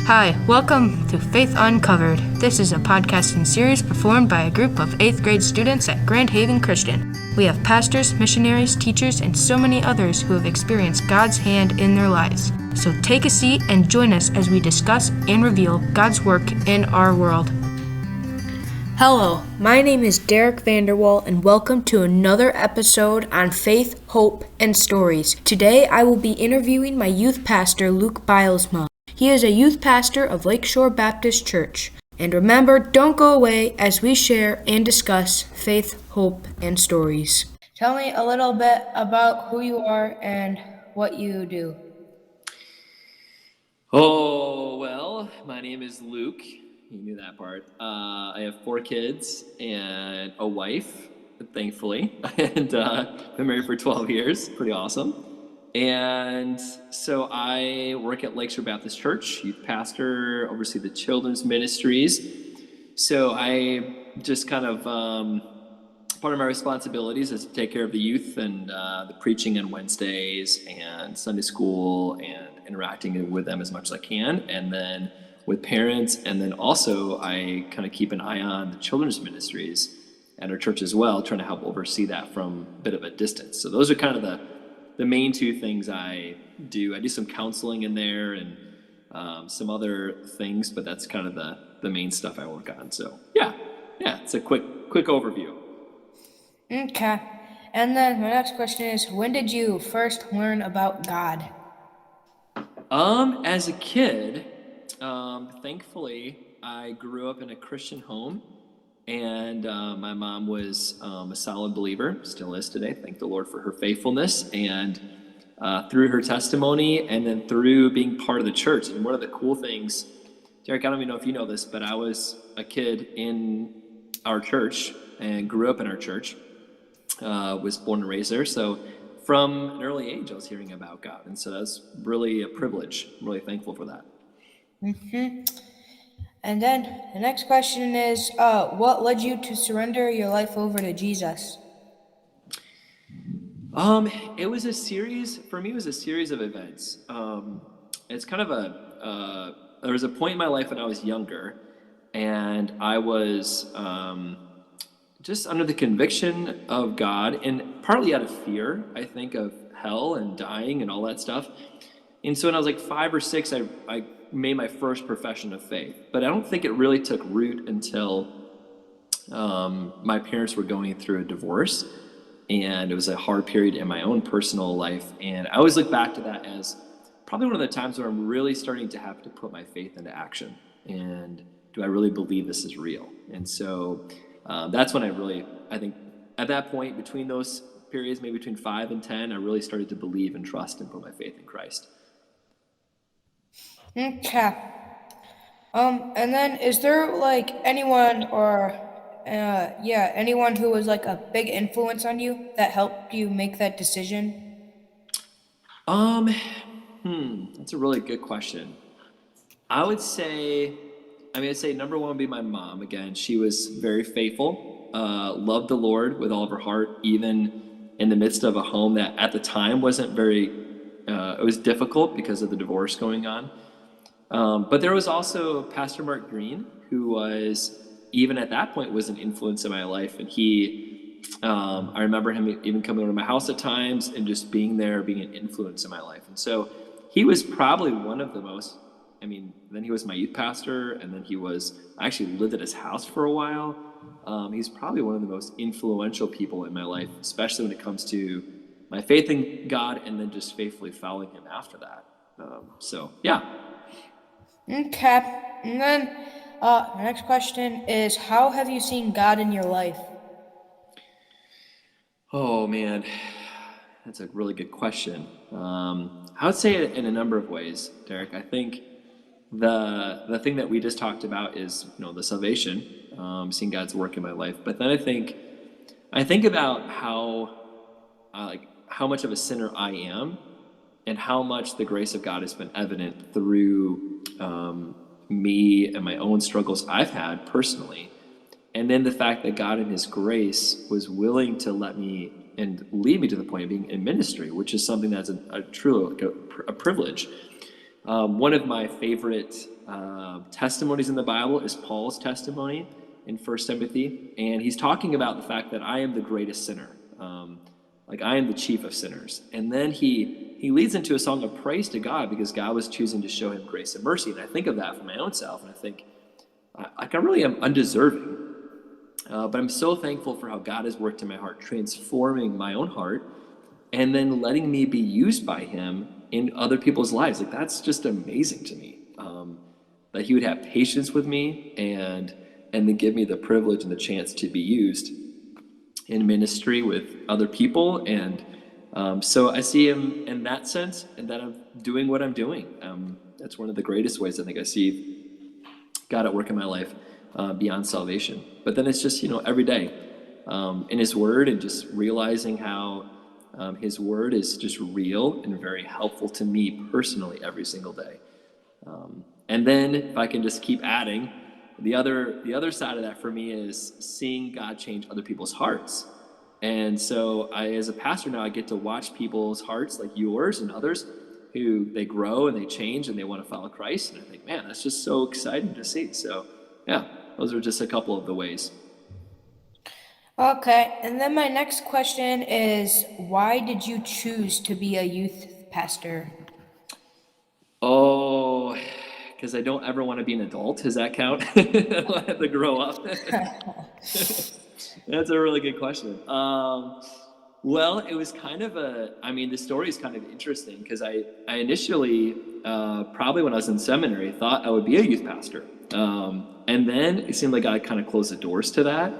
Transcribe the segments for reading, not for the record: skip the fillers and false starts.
Hi, welcome to Faith Uncovered. This is a podcasting series performed by a group of 8th grade students at Grand Haven Christian. We have pastors, missionaries, teachers, and so many others who have experienced God's hand in their lives. So take a seat and join us as we discuss and reveal God's work in our world. Hello, my name is Derek VanderWall, and welcome to another episode on Faith, Hope, and Stories. Today I will be interviewing my youth pastor, Luke Bylsma. He is a youth pastor of Lakeshore Baptist Church. And remember, don't go away as we share and discuss faith, hope, and stories. Tell me a little bit about who you are and what you do. Oh, well, my name is Luke. You knew that part. I have 4 kids and a wife, thankfully, and been married for 12 years. Pretty awesome. And so I work at Lakeshore Baptist Church, youth pastor, oversee the children's ministries. So I just kind of, part of my responsibilities is to take care of the youth and the preaching on Wednesdays and Sunday school and interacting with them as much as I can. And then with parents, and then also I kind of keep an eye on the children's ministries at our church as well, trying to help oversee that from a bit of a distance. So those are kind of the main 2 things I do. I do some counseling in there and some other things, but that's kind of the main stuff I work on. So yeah, it's a quick overview. Okay. And then my next question is, when did you first learn about God? As a kid, thankfully, I grew up in a Christian home, and my mom was a solid believer, still is today. Thank the Lord for her faithfulness, and through her testimony, and then through being part of the church. And one of the cool things, Derek, I don't even know if you know this, but I was a kid in our church and grew up in our church, was born and raised there. So from an early age, I was hearing about God, and so that's really a privilege. I'm really thankful for that. And then the next question is, what led you to surrender your life over to Jesus? It was a series of events. It's kind of there was a point in my life when I was younger, and I was just under the conviction of God, and partly out of fear, I think, of hell and dying and all that stuff. And so when I was like 5 or 6, I made my first profession of faith. But I don't think it really took root until my parents were going through a divorce, and it was a hard period in my own personal life. And I always look back to that as probably one of the times where I'm really starting to have to put my faith into action. And do I really believe this is real? And so that's when I think at that point, between those periods, maybe between 5 and 10, I really started to believe and trust and put my faith in Christ. Okay. And then is there like anyone or anyone who was like a big influence on you that helped you make that decision? That's a really good question. I'd say number 1 would be my mom. Again, she was very faithful, loved the Lord with all of her heart, even in the midst of a home that at the time wasn't very, it was difficult because of the divorce going on. But there was also Pastor Mark Green, who was, even at that point, was an influence in my life. And I remember him even coming over to my house at times and just being there, being an influence in my life. And so he was probably one of the most, then he was my youth pastor, and then I actually lived at his house for a while. He's probably one of the most influential people in my life, especially when it comes to my faith in God and then just faithfully following him after that. So, yeah. Okay. And then the next question is, how have you seen God in your life? Oh, man, that's a really good question. I would say it in a number of ways, Derek. I think the thing that we just talked about is, the salvation, seeing God's work in my life. But then I think about how much of a sinner I am, and how much the grace of God has been evident through me and my own struggles I've had personally. And then the fact that God in his grace was willing to let me and lead me to the point of being in ministry, which is something that's truly a privilege. One of my favorite testimonies in the Bible is Paul's testimony in 1 Timothy, and he's talking about the fact that I am the greatest sinner, like I am the chief of sinners. And then he leads into a song of praise to God because God was choosing to show him grace and mercy. And I think of that for my own self, and I think, I really am undeserving. But I'm so thankful for how God has worked in my heart, transforming my own heart, and then letting me be used by him in other people's lives. Like, that's just amazing to me. That he would have patience with me and then give me the privilege and the chance to be used in ministry with other people. And so I see him in that sense, and that I'm doing what I'm doing. That's one of the greatest ways I think I see God at work in my life, beyond salvation. But then it's just, every day in his word, and just realizing how his word is just real and very helpful to me personally every single day. And then if I can just keep adding, the other side of that for me is seeing God change other people's hearts. And so as a pastor now, I get to watch people's hearts, like yours and others, who they grow and they change and they want to follow Christ. And I think, man, that's just so exciting to see. So yeah, those are just a couple of the ways. Okay, and then my next question is, why did you choose to be a youth pastor? Oh, because I don't ever want to be an adult. Does that count? I have to grow up. That's a really good question. Well, it was kind of the story is kind of interesting because I initially, probably when I was in seminary, thought I would be a youth pastor. And then it seemed like God kind of closed the doors to that.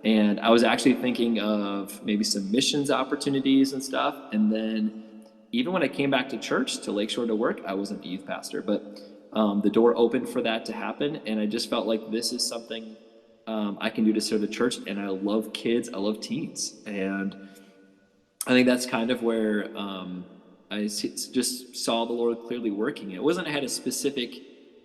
And I was actually thinking of maybe some missions opportunities and stuff. And then even when I came back to church, to Lakeshore to work, I wasn't a youth pastor. But the door opened for that to happen. And I just felt like this is something I can do to serve the church. And I love kids. I love teens. And I think that's kind of where I just saw the Lord clearly working. It wasn't I had a specific,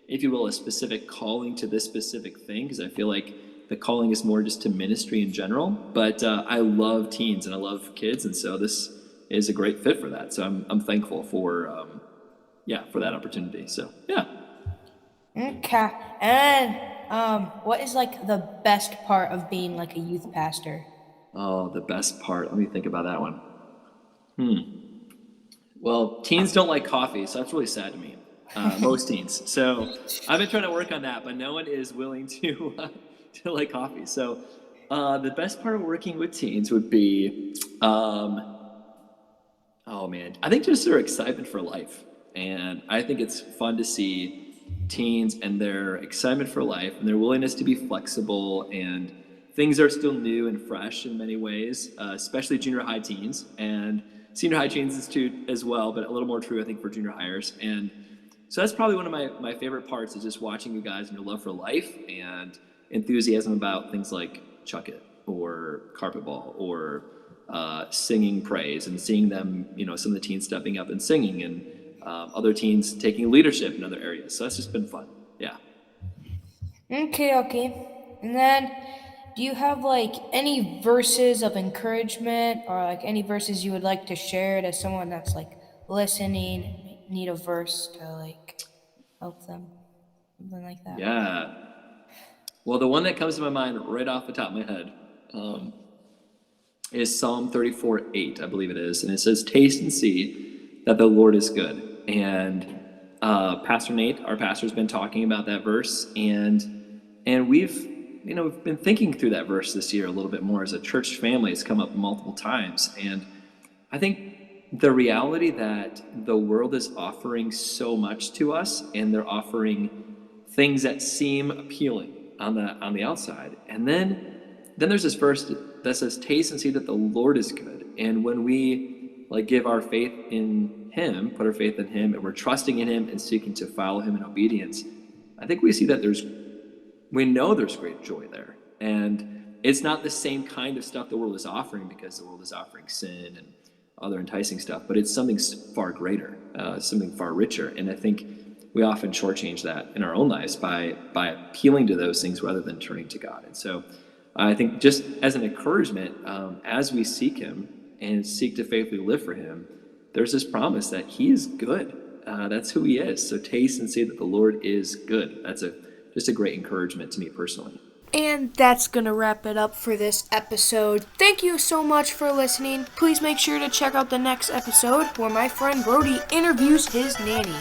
if you will, a specific calling to this specific thing, because I feel like the calling is more just to ministry in general. But I love teens and I love kids, and so this is a great fit for that. So I'm thankful for that opportunity. So yeah. Okay, and what is like the best part of being like a youth pastor? Oh, the best part. Let me think about that one. Well, teens don't like coffee, so that's really sad to me. Most teens. So I've been trying to work on that, but no one is willing to like coffee. So the best part of working with teens would be, I think just their excitement for life. And I think it's fun to see teens and their excitement for life and their willingness to be flexible, and things are still new and fresh in many ways, especially junior high teens and senior high teens too as well, but a little more true, I think, for junior hires. And so that's probably one of my favorite parts, is just watching you guys and your love for life and enthusiasm about things like Chuck It or Carpet Ball or singing praise, and seeing them, some of the teens stepping up and singing, and other teens taking leadership in other areas. So that's just been fun. Yeah. Okay. And then, do you have like any verses of encouragement, or like any verses you would like to share to someone that's like listening, need a verse to like help them? Something like that. Yeah. Well, the one that comes to my mind right off the top of my head is Psalm 34:8, I believe it is. And it says, "Taste and see that the Lord is good." And Pastor Nate, our pastor, has been talking about that verse. And we've been thinking through that verse this year a little bit more as a church family. It's come up multiple times. And I think the reality that the world is offering so much to us, and they're offering things that seem appealing on the outside. And then there's this verse that says, "Taste and see that the Lord is good." And when we give our faith in him, put our faith in him, and we're trusting in him and seeking to follow him in obedience, I think we see that we know there's great joy there. And it's not the same kind of stuff the world is offering, because the world is offering sin and other enticing stuff, but it's something far greater, something far richer. And I think we often shortchange that in our own lives by appealing to those things rather than turning to God. And so I think, just as an encouragement, as we seek him and seek to faithfully live for him, there's this promise that he is good. that's who he is. So taste and see that the Lord is good. That's just a great encouragement to me personally. And that's going to wrap it up for this episode. Thank you so much for listening. Please make sure to check out the next episode where my friend Brody interviews his nanny.